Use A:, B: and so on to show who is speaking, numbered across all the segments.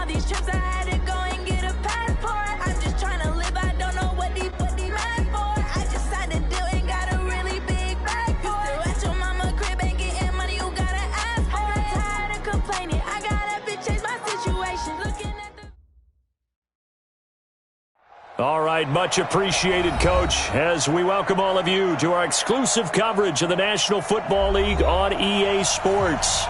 A: these trips, I had to go and get a passport. I'm just trying to live, I don't know what they mad for. I just signed a deal and got a really big bag for it. At your mama crib and getting money, you gotta ask for it. I'm tired of complaining, I gotta change my situation. Looking at the...
B: All right, much appreciated, Coach, as we welcome all of you to our exclusive coverage of the National Football League on EA Sports.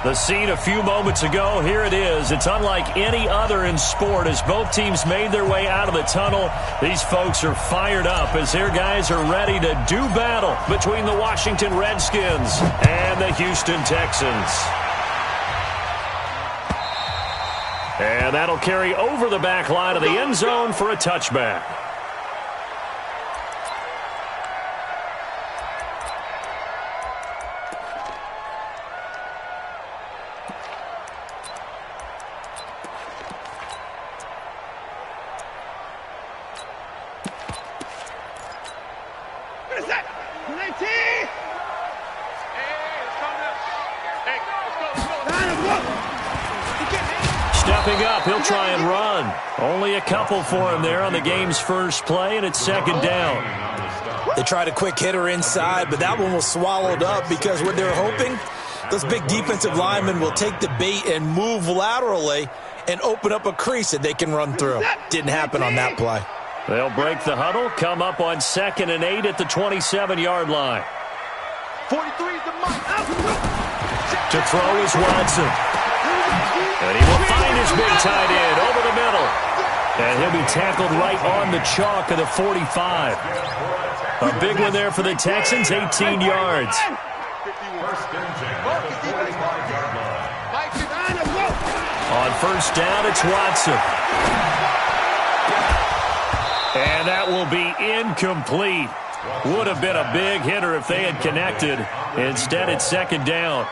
B: The scene a few moments ago, here it is. It's unlike any other in sport as both teams made their way out of the tunnel. These folks are fired up as their guys are ready to do battle between the Washington Redskins and the Houston Texans. And that'll carry over the back line of the end zone for a touchback. Stepping up, he'll try and run. Only a couple for him there on the game's first play, and it's second down.
C: They tried a quick hitter inside, but that one was swallowed up because what they're hoping, those big defensive linemen will take the bait and move laterally and open up a crease that they can run through. Didn't happen on that play.
B: They'll break the huddle, come up on 2nd and 8 at the 27-yard line.
D: 43 is the mark.
B: To throw is Watson. And he will find his big tight end over the middle. And he'll be tackled right on the chalk of the 45. A big one there for the Texans, 18 yards. On first down, it's Watson. And that will be incomplete. Would have been a big hitter if they had connected. Instead, it's second down.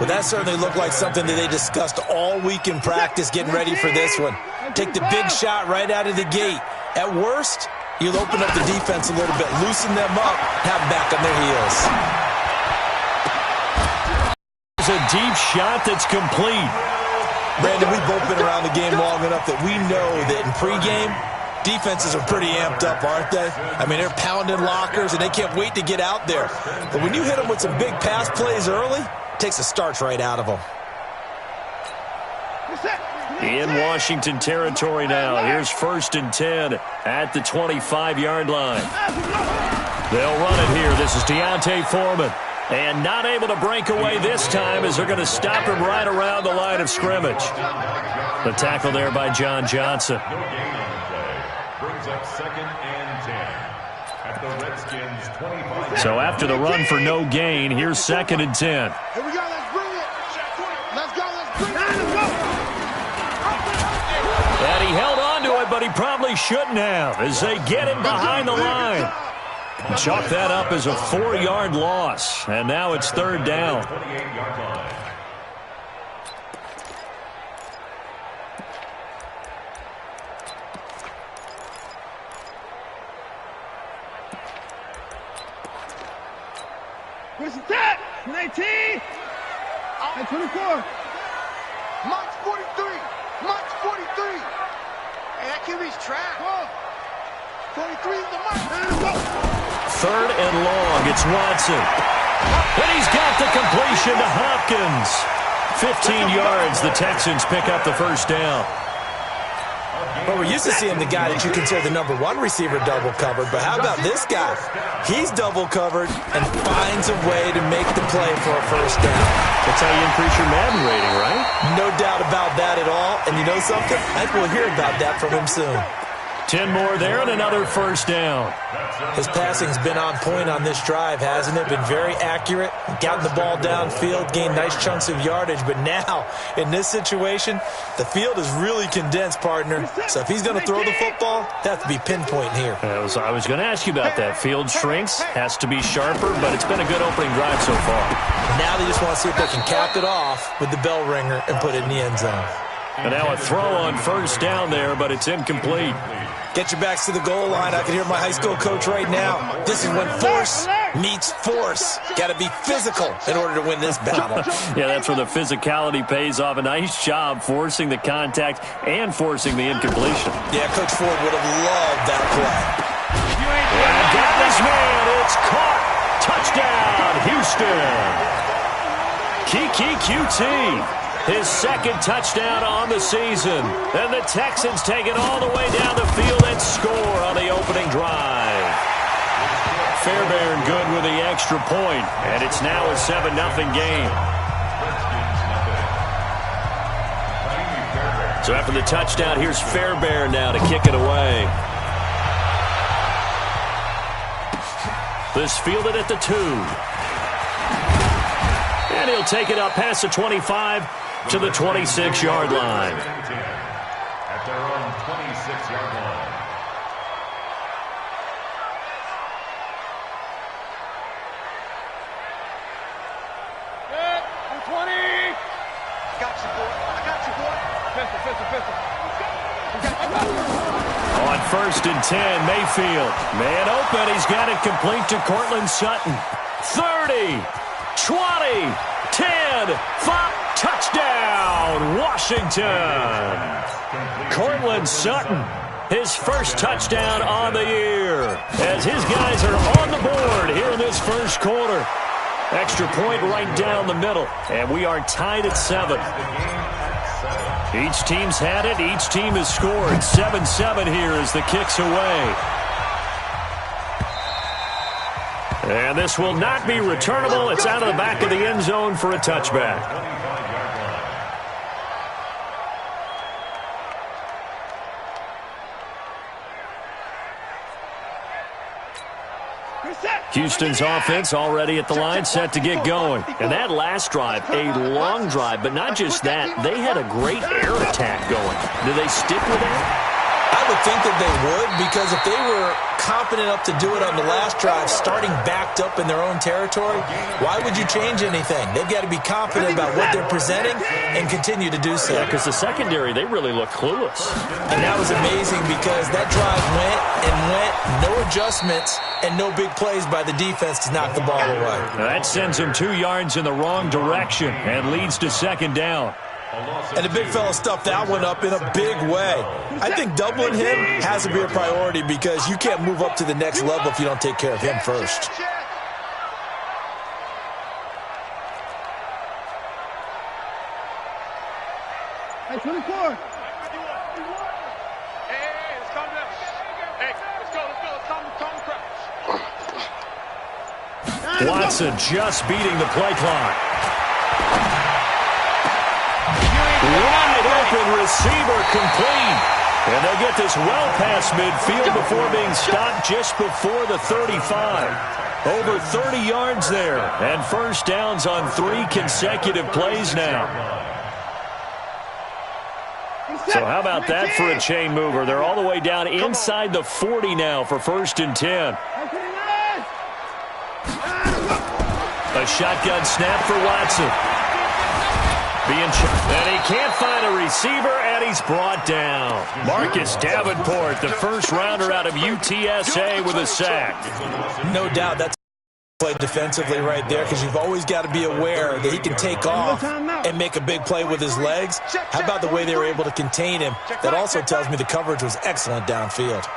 C: But that certainly looked like something that they discussed all week in practice getting ready for this one. Take the big shot right out of the gate. At worst, you'll open up the defense a little bit, loosen them up, have them back on their heels.
B: It's a deep shot that's complete.
C: Brandon, we've both been around the game long enough that we know that in pregame, defenses are pretty amped up, aren't they? I mean, they're pounding lockers, and they can't wait to get out there. But when you hit them with some big pass plays early, takes the starch right out of them.
B: In Washington territory now. Here's 1st and 10 at the 25-yard line. They'll run it here. This is Deontay Foreman. And not able to break away this time as they're going to stop him right around the line of scrimmage. The tackle there by John Johnson.
E: Brings up 2nd and 10 at the Redskins 25.
B: So after the run for no gain, here's 2nd and 10.
D: Here we go, let's bring it. Let's go, let's bring it. Let's go.
B: And he held on to it, but he probably shouldn't have as they get him behind the line. Chalk that up as a 4-yard loss, and now it's 3rd down.
E: 28-yard line.
D: Where's the tap? 19. At 24. March 43. March 43. Hey, that QB's track. 43 is the mark.
B: 3rd and long. It's Watson. And he's got the completion to Hopkins. 15 yards. The Texans pick up the first down.
C: Well, we're used to seeing the guy that you consider the #1 receiver double covered, but how about this guy? He's double covered and finds a way to make the play for a first down.
B: That's how you increase your Madden rating, right?
C: No doubt about that at all. And you know something? I think we'll hear about that from him soon.
B: 10 more there and another first down.
C: His passing's been on point on this drive, hasn't it? Been very accurate, gotten the ball downfield, gained nice chunks of yardage. But now, in this situation, the field is really condensed, partner. So if he's going to throw the football, it has to be pinpoint here.
B: I was going to ask you about that. Field shrinks, has to be sharper, but it's been a good opening drive so far.
C: Now they just want to see if they can cap it off with the bell ringer and put it in the end zone.
B: And now a throw on first down there, but it's incomplete.
C: Get your backs to the goal line. I can hear my high school coach right now. This is when force meets force. Got to be physical in order to win this battle.
B: Yeah, that's where the physicality pays off. A nice job forcing the contact and forcing the incompletion.
C: Yeah, Coach Ford would have loved that play.
B: And got this man. It's caught. Touchdown, Houston. Kiki QT. His second touchdown on the season. And the Texans take it all the way down the field and score on the opening drive. Fairbairn good with the extra point, and it's now a 7-0 game. So after the touchdown, here's Fairbairn now to kick it away. This fielded at the 2. And he'll take it up past the 25 to the 26-yard line.
E: At their own 26-yard line.
D: Good. 20. I got you, boy. I got you, boy. Pistol.
B: On 1st and 10, Mayfield. Man open. He's got it complete to Cortland Sutton. 30, 20, 10, 5. Touchdown, Washington. Cortland Sutton, his first touchdown on the year, as his guys are on the board here in this first quarter. Extra point right down the middle, and we are tied at 7. Each team's had it. Each team has scored. 7-7 here as the kick's away. And this will not be returnable. It's out of the back of the end zone for a touchback. Houston's offense already at the line, set to get going. And that last drive, a long drive, but not just that. They had a great air attack going. Do they stick with that?
C: I would think that they would, because if they were confident enough to do it on the last drive, starting backed up in their own territory, why would you change anything? They've got to be confident about what they're presenting and continue to do so.
B: Yeah, because the secondary, they really look clueless.
C: And that was amazing because that drive went and went, no adjustments, and no big plays by the defense to knock the ball away.
B: That sends them 2 yards in the wrong direction and leads to 2nd down.
C: And the big fella stuffed that one up in a big way. I think doubling him has to be a priority because you can't move up to the next level if you don't take care of him first.
D: Hey, 24. Hey, let's calm down. Hey, let's go. Calm.
B: Watson just beating the play clock. Wide open receiver complete. And they'll get this well past midfield before being stopped just before the 35. Over 30 yards there. And first downs on 3 consecutive plays now. So how about that for a chain mover? They're all the way down inside the 40 now for 1st and 10. A shotgun snap for Watson. And he can't find a receiver, and he's brought down. Marcus Davenport, the first rounder out of UTSA, with a sack.
C: No doubt that's played defensively right there, because you've always got to be aware that he can take off and make a big play with his legs. How about the way they were able to contain him? That also tells me the coverage was excellent downfield.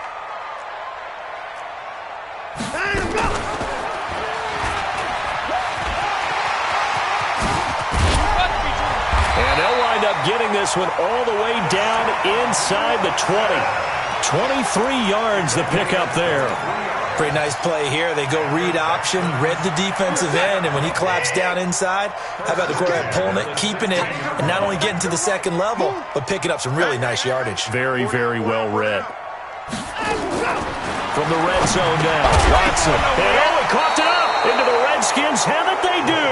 B: And they'll wind up getting this one all the way down inside the 20. 23 yards the pickup there.
C: Pretty nice play here. They go read option, read the defensive end, and when he claps down inside, how about the quarterback pulling it, keeping it, and not only getting to the second level, but picking up some really nice yardage.
B: Very, very well read. From the red zone now, Watson. And he coughed it up into the Redskins. Haven't they do?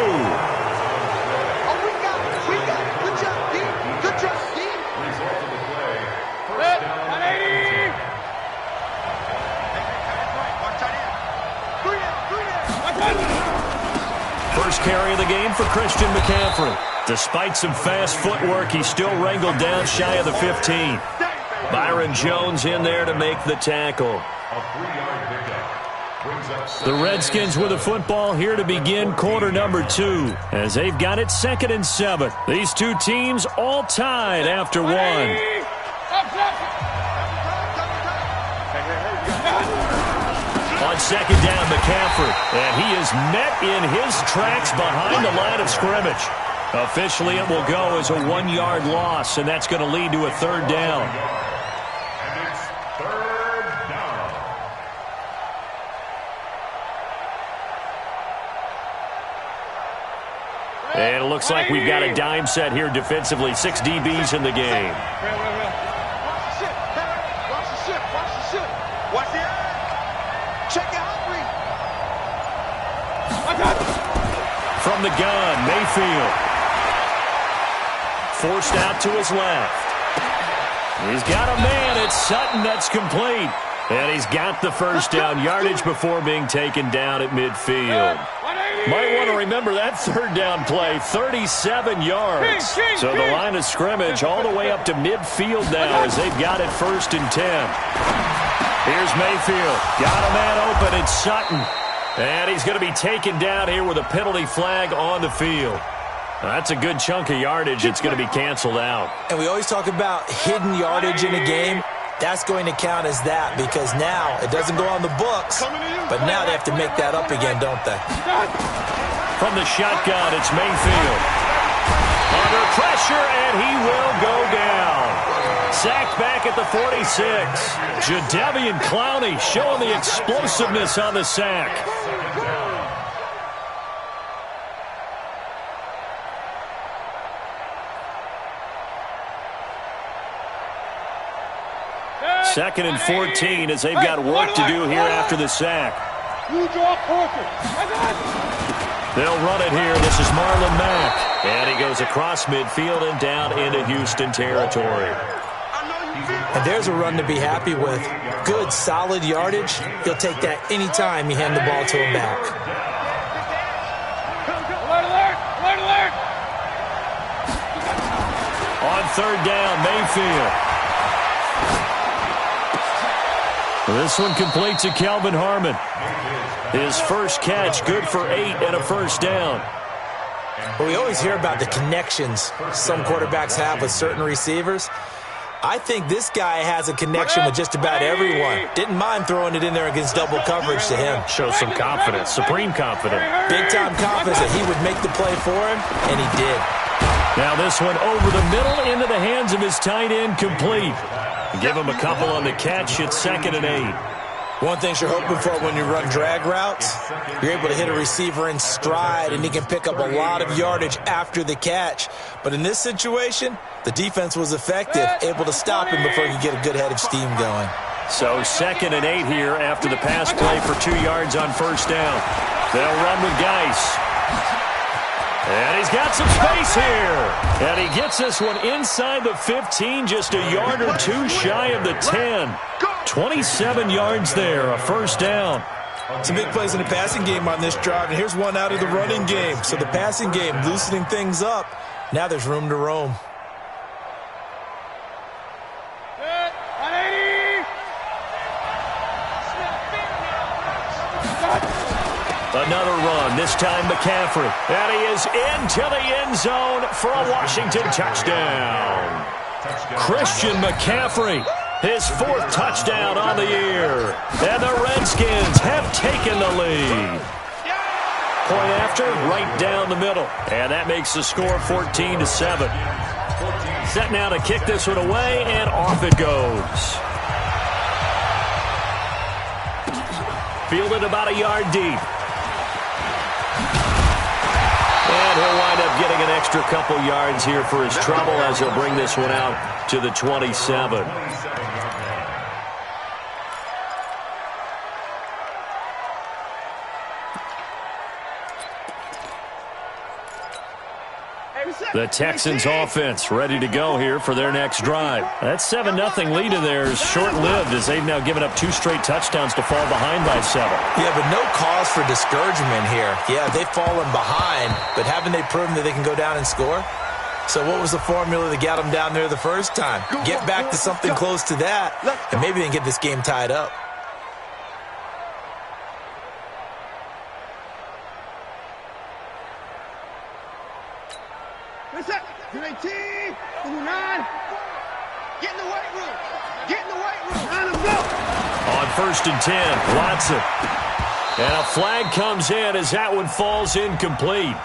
B: First carry of the game for Christian McCaffrey. Despite some fast footwork, he's still wrangled down shy of the 15. Byron Jones in there to make the tackle.
E: A 3-yard pickup.
B: The Redskins with the football here to begin quarter number 2 as they've got it 2nd and 7. These two teams all tied after 1. On 2nd down, McCaffrey, and he is met in his tracks behind the line of scrimmage. Officially, it will go as a 1-yard loss, and that's going to lead to a 3rd down.
E: And it's 3rd down.
B: And it looks like we've got a dime set here defensively. 6 DBs in the game.
D: Watch the ship. Watch the ship. Watch the ship. Watch the eye. Check it out, Reed.
B: From the gun, Mayfield. Forced out to his left. He's got a man. It's Sutton. That's complete. And he's got the 1st down yardage before being taken down at midfield. Might want to remember that 3rd down play, 37 yards. So the line of scrimmage all the way up to midfield now as they've got it 1st and 10. Here's Mayfield. Got a man open. It's Sutton. And he's going to be taken down here with a penalty flag on the field. That's a good chunk of yardage. It's going to be canceled out.
C: And we always talk about hidden yardage in a game. That's going to count as that because now it doesn't go on the books, but now they have to make that up again, don't they?
B: From the shotgun, it's Mayfield. Under pressure, and he will go down. Sacked back at the 46. Jadeveon Clowney showing the explosiveness on the sack. Second and 14 as they've got work to do here after the sack. They'll run it here. This is Marlon Mack. And he goes across midfield and down into Houston territory.
C: And there's a run to be happy with. Good, solid yardage. He'll take that any time you hand the ball to him back.
B: On 3rd down, Mayfield. This one completes to Kelvin Harmon. His first catch, good for 8 and a 1st down.
C: Well, we always hear about the connections some quarterbacks have with certain receivers. I think this guy has a connection with just about everyone. Didn't mind throwing it in there against double coverage to him.
B: Shows some confidence, supreme confidence.
C: Big-time confidence that he would make the play for him, and he did.
B: Now this one over the middle into the hands of his tight end, complete. Give him a couple on the catch. It's 2nd and 8.
C: One thing you're hoping for when you run drag routes, you're able to hit a receiver in stride, and he can pick up a lot of yardage after the catch. But in this situation, the defense was effective, able to stop him before he could get a good head of steam going.
B: So 2nd and 8 here after the pass play for 2 yards on 1st down. They'll run with Geis. And he's got some space here. And he gets this one inside the 15, just a yard or 2 shy of the 10. 27 yards there, a 1st down.
C: Some big plays in the passing game on this drive, and here's one out of the running game. So the passing game loosening things up. Now there's room to roam.
B: Another run, this time McCaffrey. And he is into the end zone for a Washington touchdown. Christian McCaffrey, his 4th touchdown on the year. And the Redskins have taken the lead. Point after, right down the middle. And that makes the score 14-7. Set now to kick this one away, and off it goes. Fielded about a yard deep. And he'll wind up getting an extra couple yards here for his trouble as he'll bring this one out to the 27. The Texans offense ready to go here for their next drive. That 7-0 lead of theirs short-lived as they've now given up 2 straight touchdowns to fall behind by 7.
C: Yeah, but no cause for discouragement here. Yeah, they've fallen behind, but haven't they proven that they can go down and score? So what was the formula that got them down there the first time? Get back to something close to that, and maybe they can get this game tied up.
D: Get in the weight room. Get in the weight room.
B: On 1st and 10, Watson. And a flag comes in as that one falls incomplete.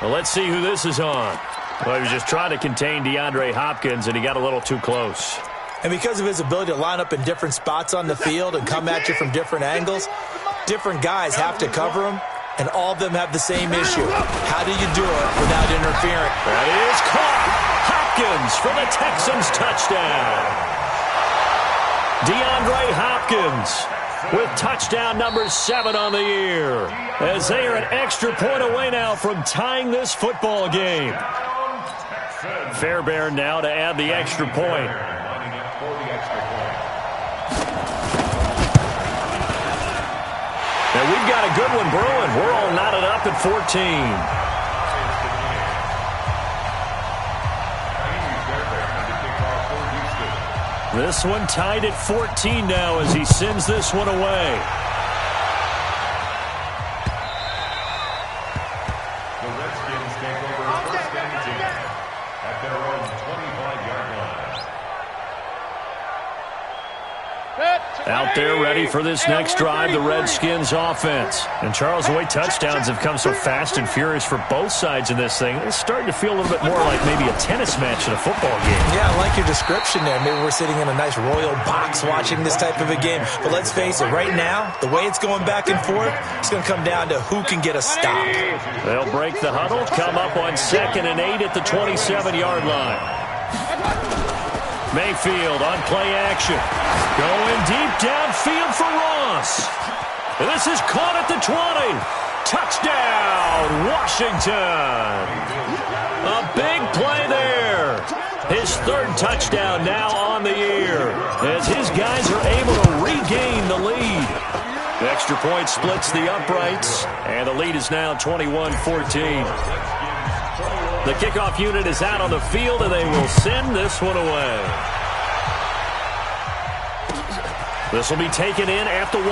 B: Well, let's see who this is on. Well, he was just trying to contain DeAndre Hopkins, and he got a little too close.
C: And because of his ability to line up in different spots on the field and come at you from different angles, different guys have to cover him, and all of them have the same issue. How do you do it without interfering?
B: That is caught. Hopkins for the Texans touchdown. DeAndre Hopkins with touchdown number 7 on the year, as they are an extra point away now from tying this football game. Fairbairn now to add the extra point. And we've got a good one brewing. We're all knotted up at 14. This one tied at 14 now as he sends this one away.
E: The Redskins take over 1st and 10 at their own 25-yard line.
B: Out there ready for this next drive, the Redskins offense. And Charles, the way touchdowns have come so fast and furious for both sides in this thing, it's starting to feel a little bit more like maybe a tennis match in a football game.
C: Yeah, I like your description there. Maybe we're sitting in a nice royal box watching this type of a game. But let's face it, right now, the way it's going back and forth, it's going to come down to who can get a stop.
B: They'll break the huddle, come up on 2nd and 8 at the 27-yard line. Mayfield on play action. Going deep downfield for Ross. And this is caught at the 20. Touchdown, Washington. A big play there. His 3rd touchdown now on the year, as his guys are able to regain the lead. The extra point splits the uprights, and the lead is now 21-14. The kickoff unit is out on the field, and they will send this one away. This will be taken in at the 1.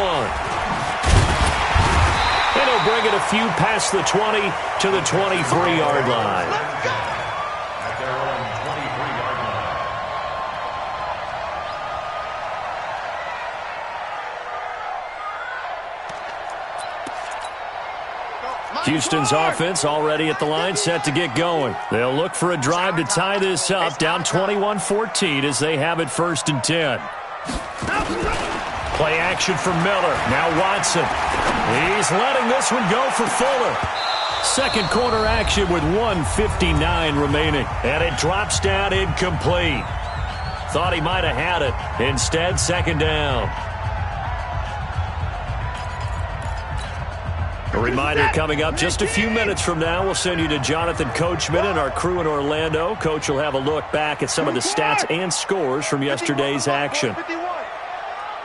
B: And he'll bring it a few past the 20 to the 23-yard line.
E: At their own 23-yard line.
B: Houston's offense already at the line, set to get going. They'll look for a drive to tie this up, down 21-14 as they have it 1st and 10. Play action for Miller. Now Watson. He's letting this one go for Fuller. 2nd quarter action with 1:59 remaining. And it drops down incomplete. Thought he might have had it. Instead, 2nd down. A reminder coming up just a few minutes from now, we'll send you to Jonathan Coachman and our crew in Orlando. Coach will have a look back at some of the stats and scores from yesterday's action.
D: 51.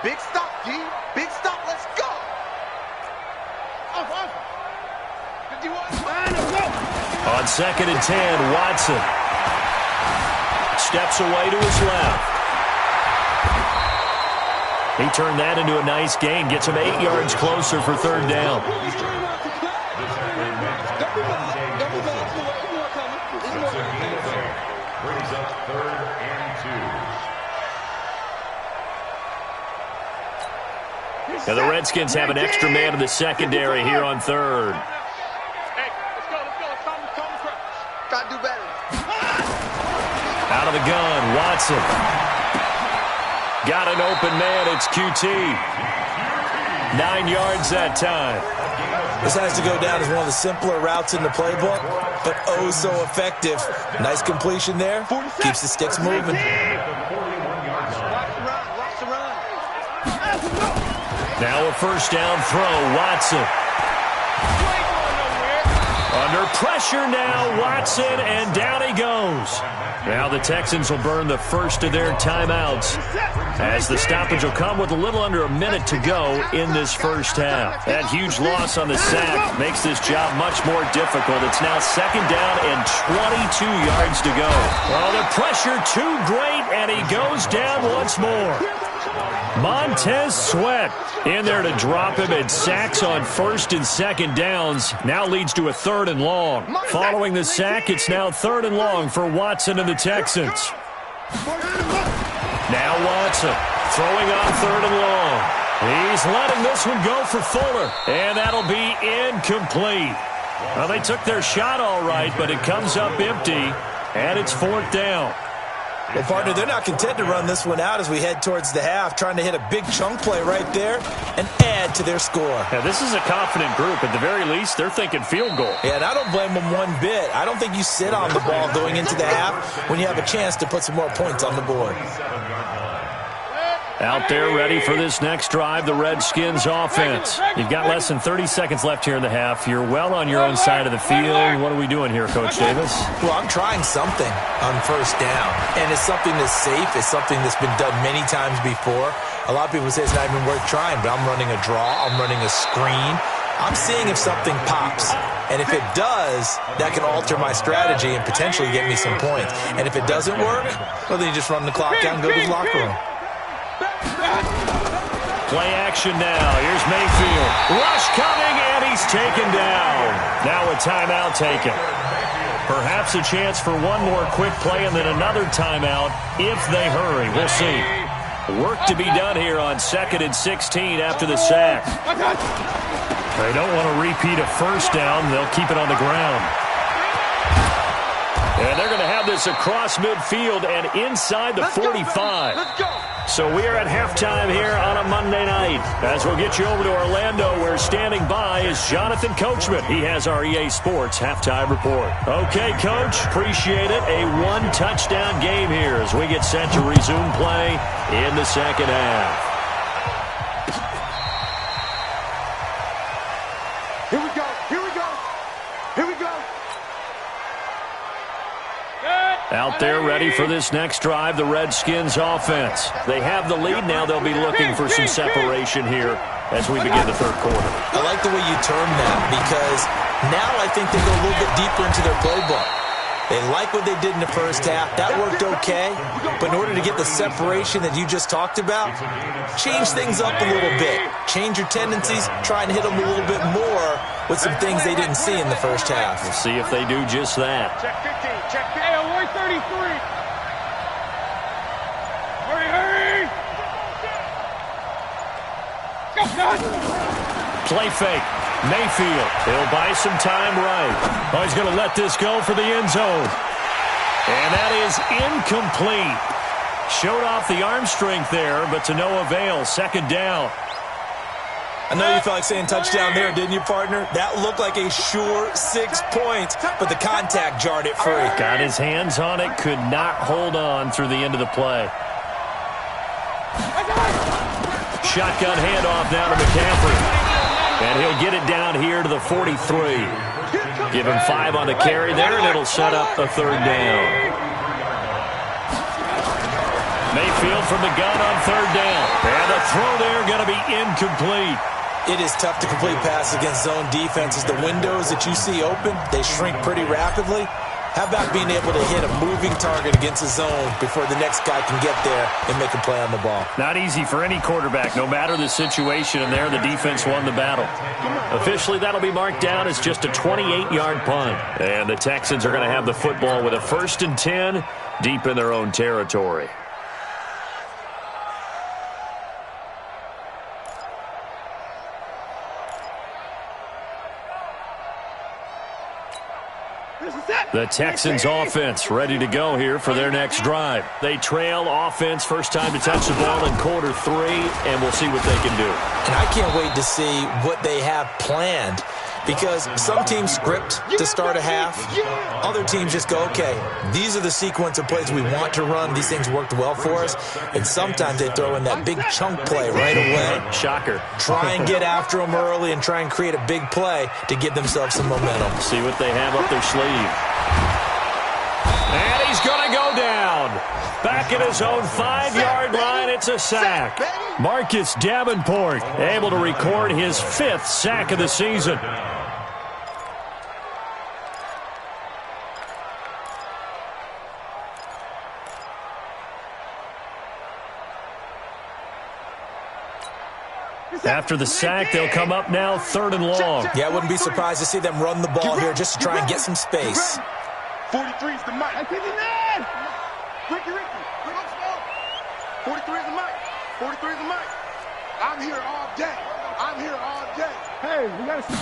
D: Big stop, G. Big stop. Let's go. 51.
B: On 2nd and 10, Watson steps away to his left. He turned that into a nice gain, gets him 8 yards closer for 3rd down.
E: Brings up 3rd and 2.
B: Now the Redskins have an extra man in the secondary here on 3rd.
D: Hey, let's go. Let's calm the try to do better.
B: Out of the gun, Watson. Got an open man, it's QT. 9 yards that time.
C: This has to go down as one of the simpler routes in the playbook, but oh so effective. Nice completion there. Keeps the sticks moving.
B: Now a 1st down throw, Watson. Under pressure now, Watson, and down he goes. Now the Texans will burn the first of their timeouts, as the stoppage will come with a little under a minute to go in this first half. That huge loss on the sack makes this job much more difficult. It's now 2nd down and 22 yards to go. Well, the pressure too great, and he goes down once more. Montez Sweat in there to drop him, and sacks on first and second downs now leads to a 3rd and long. Following the sack, it's now 3rd and long for Watson and the Texans. Now Watson throwing on 3rd and long. He's letting this one go for Fuller, and that'll be incomplete. Well, they took their shot all right, but it comes up empty, and it's 4th down.
C: Well, partner, they're not content to run this one out as we head towards the half, trying to hit a big chunk play right there and add to their score.
B: Yeah, this is a confident group. At the very least, they're thinking field goal.
C: Yeah, and I don't blame them one bit. I don't think you sit on the ball going into the half when you have a chance to put some more points on the board.
B: Out there ready for this next drive, the Redskins offense. You've got less than 30 seconds left here in the half. You're well on your own side of the field. What are we doing here, Coach Davis?
C: Well, I'm trying something on first down, and it's something that's safe. It's something that's been done many times before. A lot of people say it's not even worth trying, but I'm running a draw. I'm running a screen. I'm seeing if something pops. And if it does, that can alter my strategy and potentially get me some points. And if it doesn't work, well, then you just run the clock out and go to the locker room.
B: Play action now. Here's Mayfield. Rush coming, and he's taken down. Now a timeout taken. Perhaps a chance for one more quick play and then another timeout if they hurry. We'll see. Work to be done here on 2nd and 16 after the sack. They don't want to repeat a first down. They'll keep it on the ground. And they're going to have this across midfield and inside the 45.
D: Let's go.
B: So we are at halftime here on a Monday night. As we'll get you over to Orlando, where standing by is Jonathan Coachman. He has our EA Sports halftime report. Okay, Coach, appreciate it. A one-touchdown game here as we get set to resume play in the second half.
D: Here we go. Here we go. Here we go.
B: Out there ready for this next drive, the Redskins offense. They have the lead now. They'll be looking for some separation here as we begin the third quarter.
C: I like the way you term that because now I think they go a little bit deeper into their playbook. They like what they did in the first half. That worked okay. But in order to get the separation that you just talked about, change things up a little bit. Change your tendencies. Try and hit them a little bit more with some things they didn't see in the first half.
B: We'll see if they do just that.
D: Check 15. Check 15. Hey, 133. Hurry, hurry.
B: Play fake. Mayfield. He'll buy some time right. Oh, he's going to let this go for the end zone. And that is incomplete. Showed off the arm strength there, but to no avail. Second down.
C: I know you felt like saying touchdown there, didn't you, partner? That looked like a sure 6 points, but the contact jarred it free.
B: Got his hands on it, could not hold on through the end of the play. Shotgun handoff now to McCaffrey. And he'll get it down here to the 43. Give him 5 on the carry there, and it'll set up a third down. Mayfield from the gun on third down. And the throw there going to be incomplete.
C: It is tough to complete passes against zone defenses. The windows that you see open, they shrink pretty rapidly. How about being able to hit a moving target against a zone before the next guy can get there and make a play on the ball?
B: Not easy for any quarterback, no matter the situation, and there the defense won the battle. Officially, that'll be marked down as just a 28-yard punt. And the Texans are going to have the football with a 1st and 10 deep in their own territory. The Texans offense ready to go here for their next drive. They trail offense, first time to touch the ball in quarter 3, and we'll see what they can do.
C: And I can't wait to see what they have planned because some teams script to start a half. Other teams just go, okay, these are the sequence of plays we want to run. These things worked well for us. And sometimes they throw in that big chunk play right away.
B: Shocker.
C: Try and get after them early and try and create a big play to give themselves some momentum.
B: See what they have up their sleeve. And he's going to go down. Back at his own 5-yard line, it's a sack. Marcus Davenport able to record his 5th sack of the season. After the sack, they'll come up now 3rd and long.
C: Yeah, I wouldn't be surprised to see them run the ball here just to try and get some space.
D: 43 is the mic. 59. Ricky. 43 is the mic. 43 is the mic. I'm here all day. Hey, we got to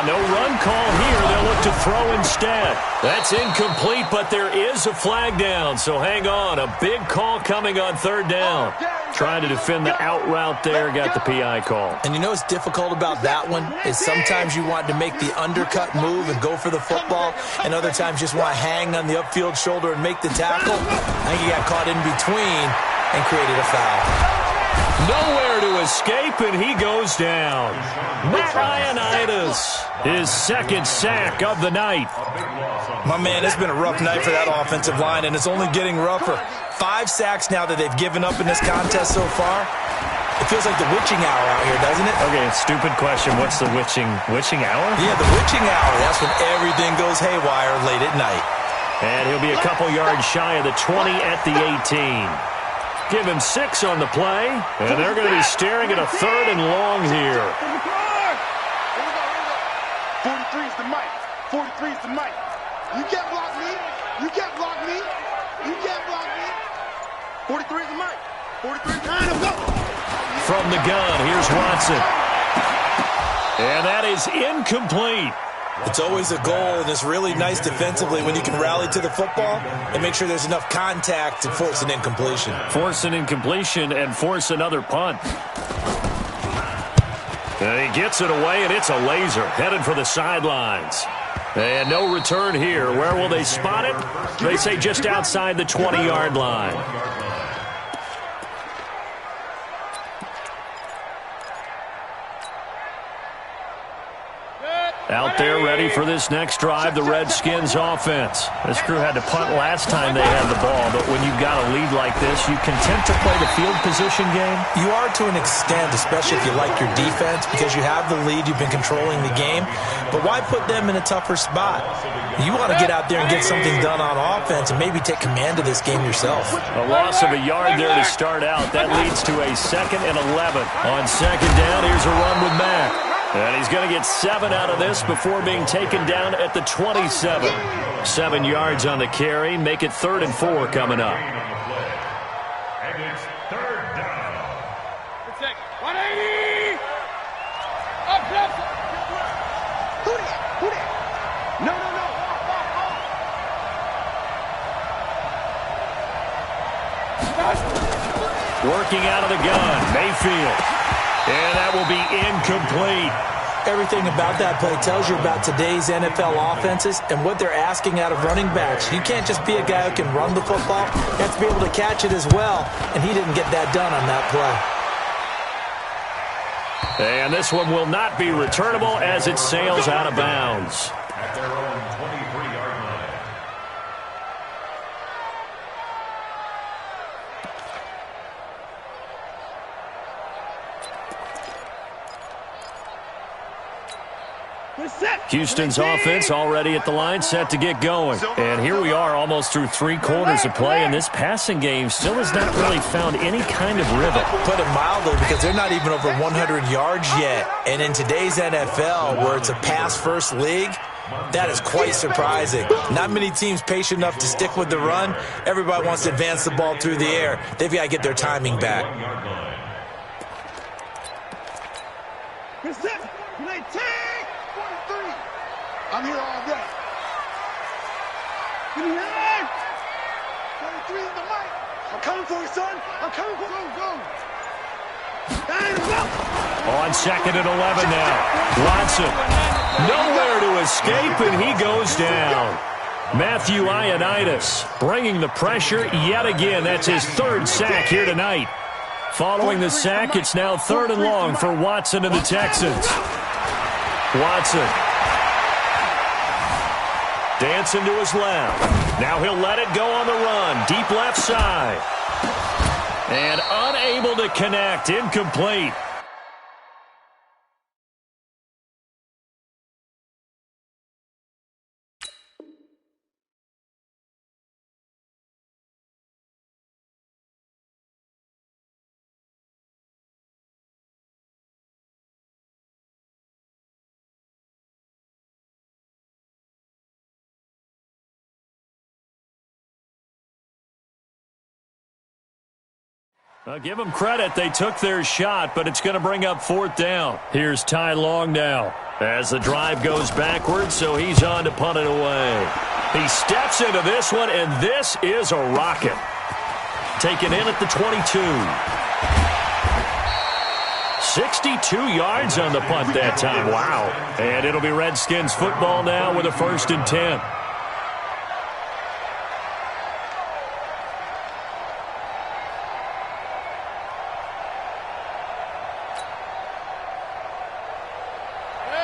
B: No run call here. They'll look to throw instead. That's incomplete, but there is a flag down. So hang on. A big call coming on 3rd down. Trying to defend the out route there. Got the PI call.
C: And you know what's difficult about that one is sometimes you want to make the undercut move and go for the football, and other times you just want to hang on the upfield shoulder and make the tackle. I think he got caught in between and created a foul.
B: Nowhere to escape, and he goes down. Matt Ioannidis, his 2nd sack of the night.
C: My man, it's been a rough night for that offensive line, and it's only getting rougher. 5 sacks now that they've given up in this contest so far. It feels like the witching hour out here, doesn't it?
B: Okay, stupid question. What's the witching hour?
C: Yeah, the witching hour. That's when everything goes haywire late at night.
B: And he'll be a couple yards shy of the 20 at the 18. Give him 6 on the play, and they're going to be staring at a 3rd and long here.
D: 43 is the mic. 43 is the mic. You can't block me. 43 is the mic. 43 is the mic.
B: From the gun, here's Watson. And that is incomplete.
C: It's always a goal, and it's really nice defensively when you can rally to the football and make sure there's enough contact to force an incompletion.
B: Force an incompletion and force another punt. And he gets it away, and it's a laser headed for the sidelines. And no return here. Where will they spot it? They say just outside the 20-yard line. Out there ready for this next drive, the Redskins offense. This crew had to punt last time they had the ball, but when you've got a lead like this, you content to play the field position game?
C: You are to an extent, especially if you like your defense, because you have the lead, you've been controlling the game. But why put them in a tougher spot? You want to get out there and get something done on offense and maybe take command of this game yourself.
B: A loss of a yard there to start out. That leads to a 2nd and 11. On 2nd down, here's a run with Mack. And he's going to get 7 out of this before being taken down at the 27. 7 yards on the carry. Make it 3rd and 4 coming up.
E: And it's 3rd down.
D: 180. Up, left. Who that? No.
B: Working out of the gun, Mayfield. And that will be incomplete.
C: Everything about that play tells you about today's NFL offenses and what they're asking out of running backs. You can't just be a guy who can run the football. You have to be able to catch it as well, and he didn't get that done on that play.
B: And this one will not be returnable as it sails out of bounds.
E: At their own 23-yard line.
B: Houston's offense already at the line, set to get going. And here we are almost through 3 quarters of play, and this passing game still has not really found any kind of rhythm.
C: Put it mildly, because they're not even over 100 yards yet. And in today's NFL, where it's a pass-first league, that is quite surprising. Not many teams patient enough to stick with the run. Everybody wants to advance the ball through the air. They've got to get their timing back.
D: I'm here all day. 29. 43 in the mic. I'm coming for you, son. I'm coming for you. Go.
B: On 2nd and 11 now. Watson. Nowhere to escape, and he goes down. Matthew Ioannidis bringing the pressure yet again. That's his 3rd sack here tonight. Following the sack, it's now 3rd and long for Watson and the Texans. Watson. Dancing to his left. Now he'll let it go on the run. Deep left side. And unable to connect. Incomplete. I'll give them credit. They took their shot, but it's going to bring up 4th down. Here's Ty Long now as the drive goes backwards, so he's on to punt it away. He steps into this one, and this is a rocket. Taken in at the 22. 62 yards on the punt that time. Wow. And it'll be Redskins football now with a 1st and 10.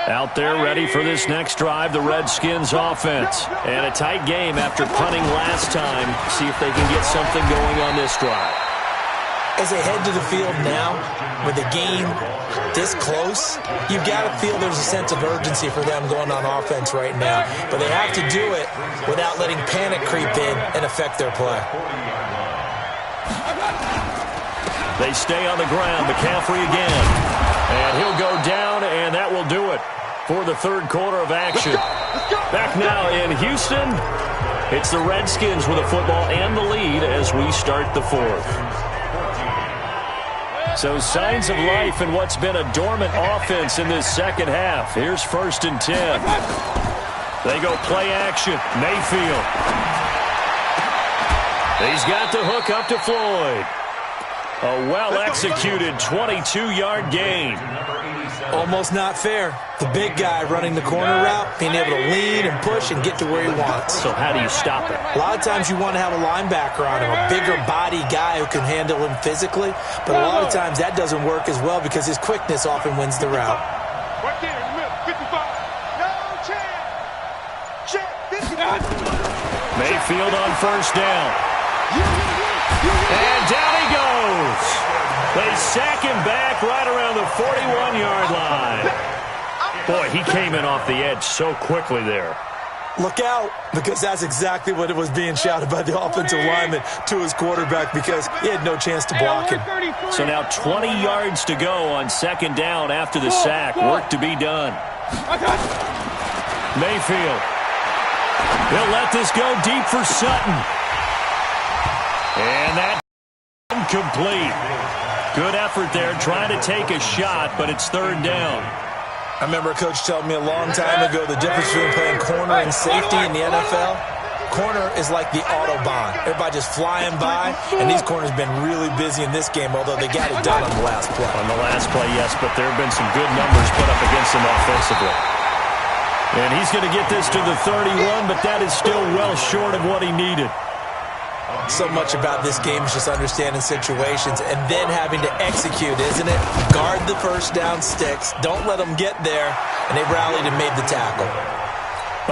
B: Out there ready for this next drive, the Redskins offense. And a tight game after punting last time. See if they can get something going on this drive.
C: As they head to the field now, with the game this close, you've got to feel there's a sense of urgency for them going on offense right now. But they have to do it without letting panic creep in and affect their play.
B: They stay on the ground. McCaffrey again. And he'll go down, and that will do it for the 3rd quarter of action. Back now in Houston, it's the Redskins with a football and the lead as we start the 4th. So signs of life in what's been a dormant offense in this second half. Here's 1st and 10. They go play action. Mayfield. He's got the hook up to Floyd. A well-executed 22-yard gain.
C: Almost not fair. The big guy running the corner route, being able to lean and push and get to where he wants.
B: So how do you stop it?
C: A lot of times you want to have a linebacker on him, a bigger body guy who can handle him physically. But a lot of times that doesn't work as well because his quickness often wins the route.
D: Right there in the middle, 55. No chance. Check, 55.
B: Mayfield on 1st down. And down he goes. They sack him back right around the 41-yard line. Boy, he came in off the edge so quickly there.
C: Look out, because that's exactly what it was being shouted by the offensive lineman to his quarterback because he had no chance to block him.
B: So now 20 yards to go on 2nd down after the sack. Work to be done. Mayfield. He'll let this go deep for Sutton. And that incomplete. Good effort there trying to take a shot, but it's 3rd down.
C: I remember a coach telling me a long time ago the difference between playing corner and safety in the NFL. Corner is like the Autobahn. Everybody just flying by, and these corners have been really busy in this game, although they got it done on the last play.
B: On the last play, yes, but there have been some good numbers put up against them offensively. And he's going to get this to the 31, but that is still well short of what he needed.
C: So much about this game is just understanding situations and then having to execute, isn't it? Guard the 1st down sticks. Don't let them get there. And they rallied and made the tackle.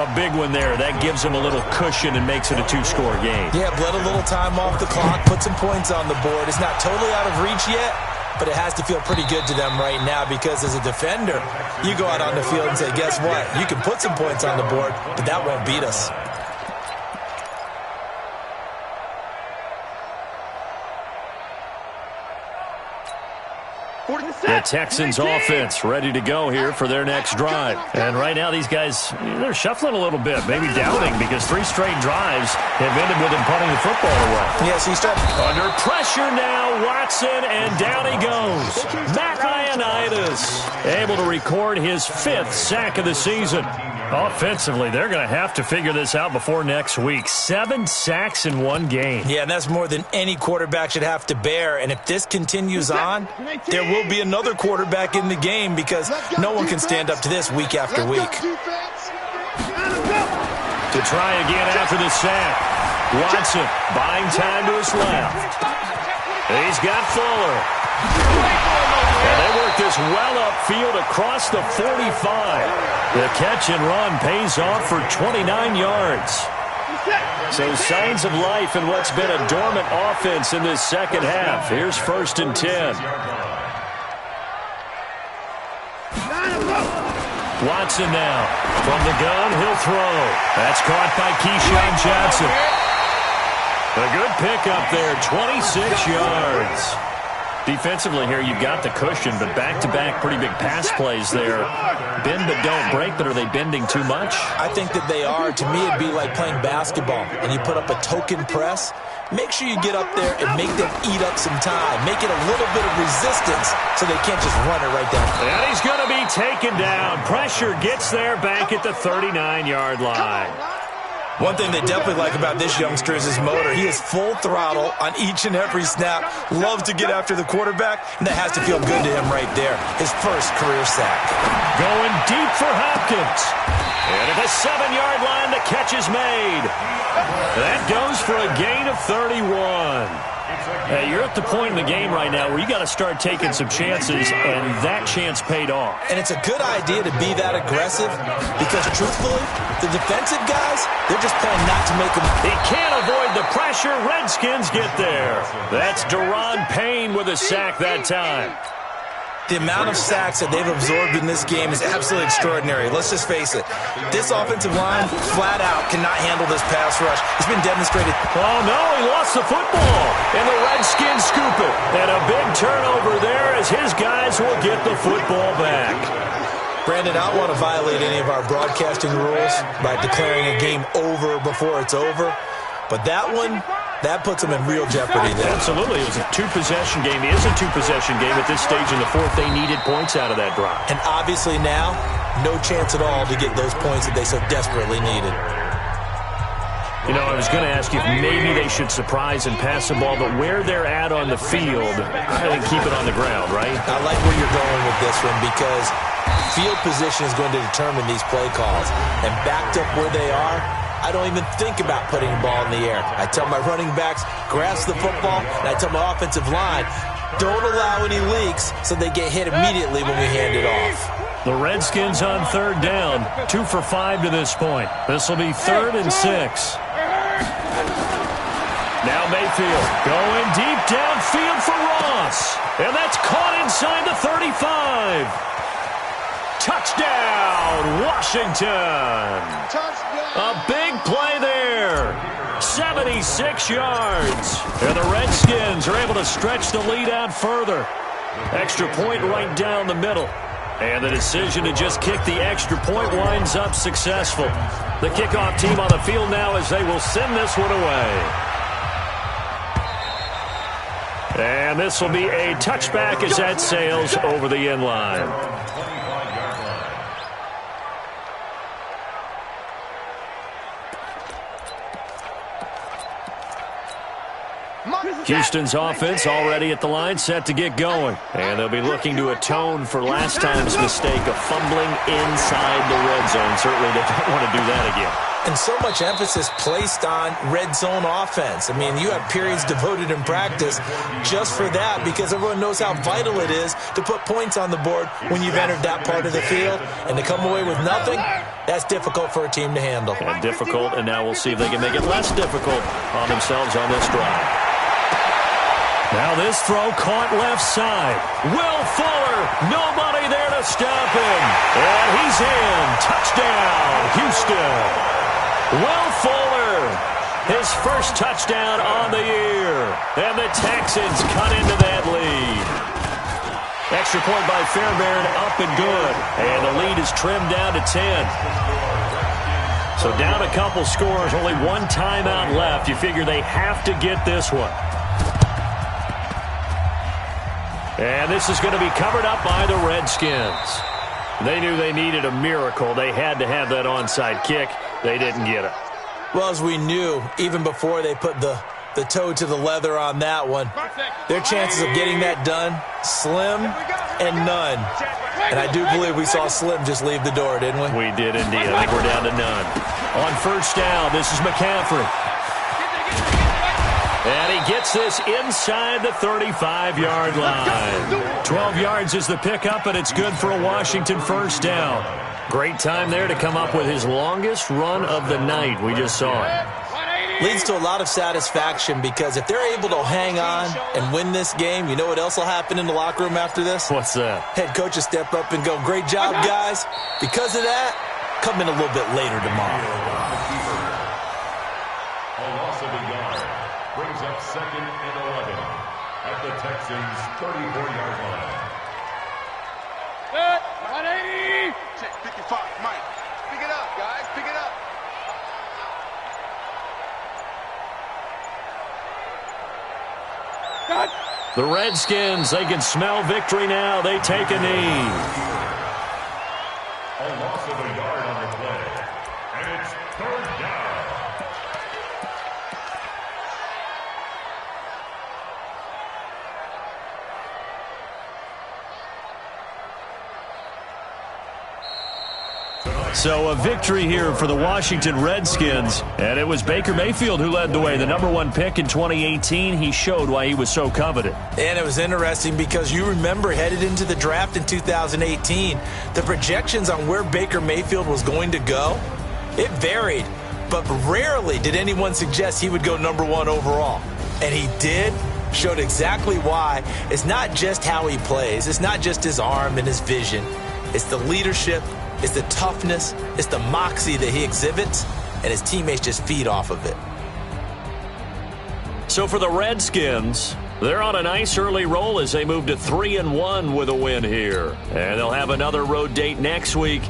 B: A big one there. That gives them a little cushion and makes it a 2-score game.
C: Yeah, bled a little time off the clock, put some points on the board. It's not totally out of reach yet, but it has to feel pretty good to them right now because as a defender, you go out on the field and say, guess what? You can put some points on the board, but that won't beat us.
B: The Texans offense ready to go here for their next drive. And right now these guys, they're shuffling a little bit, maybe doubting because 3 straight drives have ended with them punting the football away.
C: Yeah, so you start
B: under pressure now, Watson, and down he goes. Matt Ioannidis able to record his 5th sack of the season. Offensively, they're going to have to figure this out before next week. 7 sacks in 1 game.
C: Yeah, and that's more than any quarterback should have to bear. And if this continues on, there will be another quarterback in the game because no one can stand up to this week after week.
B: To try again after the sack. Watson buying time to his left. He's got Fuller. And they work this well upfield across the 45. The catch and run pays off for 29 yards. So signs of life in what's been a dormant offense in this second half. Here's 1st and 10. Watson now. From the gun, he'll throw. That's caught by Keyshawn Johnson. A good pickup there, 26 yards. Defensively here, you've got the cushion, but back-to-back pretty big pass plays there. Bend but don't break, but are they bending too much?
C: I think that they are. To me, it'd be like playing basketball, and you put up a token press. Make sure you get up there and make them eat up some time. Make it a little bit of resistance so they can't just run it right down.
B: And he's going to be taken down. Pressure gets there back at the 39-yard line.
C: One thing they definitely like about this youngster is his motor. He is full throttle on each and every snap. Loves to get after the quarterback, and that has to feel good to him right there. His first career sack.
B: Going deep for Hopkins. And at the 7-yard line, the catch is made. That goes for a gain of 31. Hey, you're at the point in the game right now where you got to start taking some chances, and that chance paid off.
C: And it's a good idea to be that aggressive because, truthfully, the defensive guys, they're just playing not to make them.
B: He can't avoid the pressure. Redskins get there. That's Daron Payne with a sack that time.
C: The amount of sacks that they've absorbed in this game is absolutely extraordinary. Let's just face it. This offensive line, flat out, cannot handle this pass rush. It's been demonstrated.
B: Oh, no, he lost the football. And the Redskins scoop it. And a big turnover there as his guys will get the football back.
C: Brandon, I don't want to violate any of our broadcasting rules by declaring a game over before it's over. But that one, that puts them in real jeopardy there.
B: Absolutely. It was a two-possession game. It is a two-possession game at this stage in the fourth. They needed points out of that drive.
C: And obviously now, no chance at all to get those points that they so desperately needed.
B: You know, I was going to ask you if maybe they should surprise and pass the ball, but where they're at on the field, I think keep it on the ground, right?
C: I like where you're going with this one because field position is going to determine these play calls. And backed up where they are, I don't even think about putting the ball in the air. I tell my running backs, grasp the football, and I tell my offensive line, don't allow any leaks so they get hit immediately when we hand it off.
B: The Redskins on third down, 2 for 5 to this point. This will be 3rd and 6. Now Mayfield going deep downfield for Ross. And that's caught inside the 35. Touchdown, Washington. A big play there. 76 yards. And the Redskins are able to stretch the lead out further. Extra point right down the middle. And the decision to just kick the extra point winds up successful. The kickoff team on the field now as they will send this one away. And this will be a touchback as that sails over the end line. Houston's offense already at the line, set to get going. And they'll be looking to atone for last time's mistake of fumbling inside the red zone. Certainly they don't want to do that again.
C: And so much emphasis placed on red zone offense. I mean, you have periods devoted in practice just for that because everyone knows how vital it is to put points on the board when you've entered that part of the field. And to come away with nothing, that's difficult for a team to handle.
B: And difficult, and now we'll see if they can make it less difficult on themselves on this drive. Now this throw caught left side. Will Fuller, nobody there to stop him. And he's in. Touchdown, Houston. Will Fuller, his first touchdown on the year. And the Texans cut into that lead. Extra point by Fairbairn, up and good. And the lead is trimmed down to 10. So down a couple scores, only one timeout left. You figure they have to get this one. And this is going to be covered up by the Redskins. They knew they needed a miracle. They had to have that onside kick. They didn't get it.
C: Well, as we knew, even before they put the toe to the leather on that one, their chances of getting that done, slim and none. And I do believe we saw Slim just leave the door, didn't we?
B: We did indeed. I think we're down to none. On first down, this is McCaffrey. And he gets this inside the 35-yard line. 12 yards is the pickup, and it's good for a Washington first down. Great time there to come up with his longest run of the night. We just saw it.
C: Leads to a lot of satisfaction because if they're able to hang on and win this game, you know what else will happen in the locker room after this?
B: What's that?
C: Head coach will step up and go, great job, guys. Because of that, come in a little bit later tomorrow.
E: Brings up 2nd and 11. at the Texans' 34-yard line.
D: 180. Check 55, Mike. Pick it up, guys. Pick it up.
B: The Redskins, they can smell victory now. They take a knee.
E: A loss of a yard on the play. And it's third down.
B: So a victory here for the Washington Redskins. And it was Baker Mayfield who led the way. The #1 pick in 2018. He showed why he was so coveted.
C: And it was interesting because you remember headed into the draft in 2018, the projections on where Baker Mayfield was going to go, it varied. But rarely did anyone suggest he would go #1 overall. And he did. Showed exactly why. It's not just how he plays. It's not just his arm and his vision. It's the leadership. It's the toughness, it's the moxie that he exhibits, and his teammates just feed off of it.
B: So for the Redskins, they're on a nice early roll as they move to 3-1 with a win here. And they'll have another road date next week